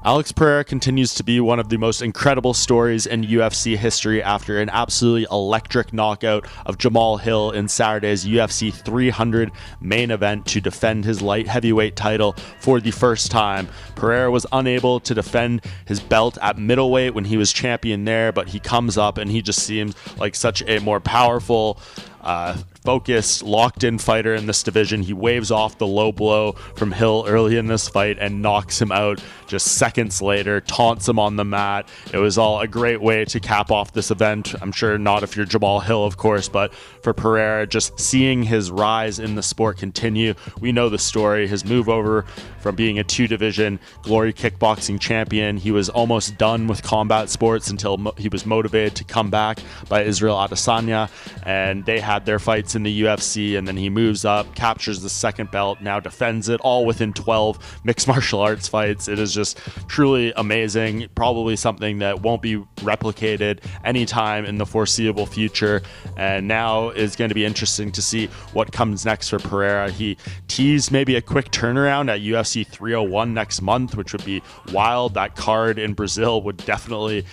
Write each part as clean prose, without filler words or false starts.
Alex Pereira continues to be one of the most incredible stories in UFC history after an absolutely electric knockout of Jamahal Hill in Saturday's UFC 300 main event to defend his light heavyweight title for the first time. Pereira was unable to defend his belt at middleweight when he was champion there, but he comes up and he just seems like such a more powerful, focused, locked-in fighter in this division. He waves off the low blow from Hill early in this fight and knocks him out just seconds later, taunts him on the mat. It was all a great way to cap off this event. I'm sure not if you're Jamahal Hill, of course, but for Pereira, just seeing his rise in the sport continue. We know the story, his move over from being a two-division Glory kickboxing champion. He was almost done with combat sports until he was motivated to come back by Israel Adesanya, and they had their fights in the UFC, and then he moves up, captures the second belt, now defends it, all within 12 mixed martial arts fights. It is just truly amazing, probably something that won't be replicated anytime in the foreseeable future, and now is going to be interesting to see what comes next for Pereira. He teased maybe a quick turnaround at UFC 301 next month, which would be wild. That card in Brazil would definitely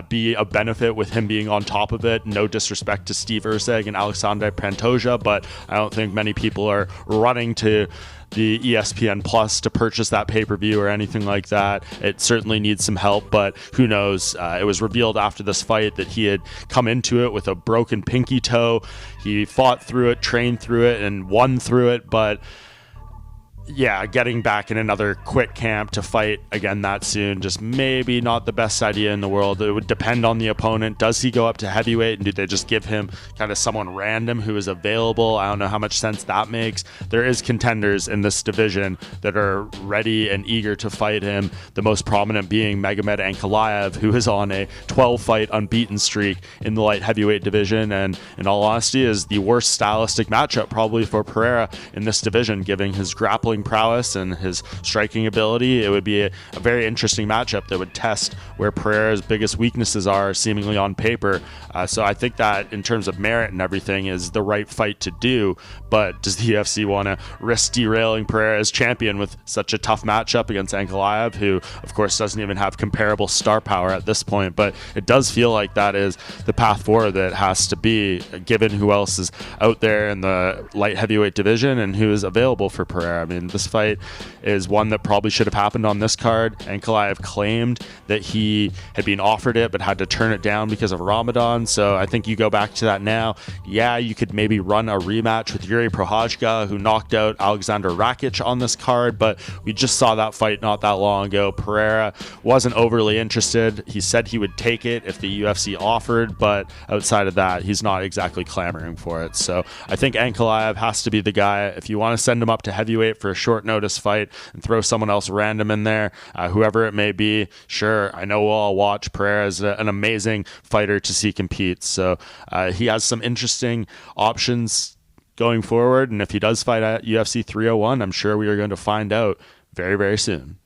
be a benefit with him being on top of it. No disrespect to Steve Urseg and Alexandre Pantoja, but I don't think many people are running to the ESPN Plus to purchase that pay-per-view or anything like that. It certainly needs some help, but who knows? It was revealed after this fight that he had come into it with a broken pinky toe. He fought through it, trained through it, and won through it, but yeah, getting back in another quick camp to fight again that soon, just maybe not the best idea in the world. It would depend on the opponent. Does he go up to heavyweight, and do they just give him kind of someone random who is available? I don't know how much sense that makes. There is contenders in this division that are ready and eager to fight him, the most prominent being Magomed Ankalaev, who is on a 12-fight unbeaten streak in the light heavyweight division, and in all honesty is the worst stylistic matchup probably for Pereira in this division, given his grappling prowess and his striking ability. It would be a very interesting matchup that would test where Pereira's biggest weaknesses are, seemingly on paper. So I think that in terms of merit and everything is the right fight to do, but does the UFC want to risk derailing Pereira as champion with such a tough matchup against Ankalaev, who of course doesn't even have comparable star power at this point? But it does feel like that is the path forward that has to be, given who else is out there in the light heavyweight division and who is available for Pereira. I mean, this fight is one that probably should have happened on this card. Ankalaev claimed that he had been offered it but had to turn it down because of Ramadan. So I think you go back to that now. Yeah, you could maybe run a rematch with Yuri Prochazka, who knocked out Alexander Rakic on this card, but we just saw that fight not that long ago. Pereira wasn't overly interested. He said he would take it if the UFC offered, but outside of that, he's not exactly clamoring for it. So I think Ankalaev has to be the guy. If you want to send him up to heavyweight for a short notice fight and throw someone else random in there, whoever it may be, sure, I know we'll all watch. Pereira is an amazing fighter to see compete, so he has some interesting options going forward, and if he does fight at UFC 301, I'm sure we are going to find out very, very soon.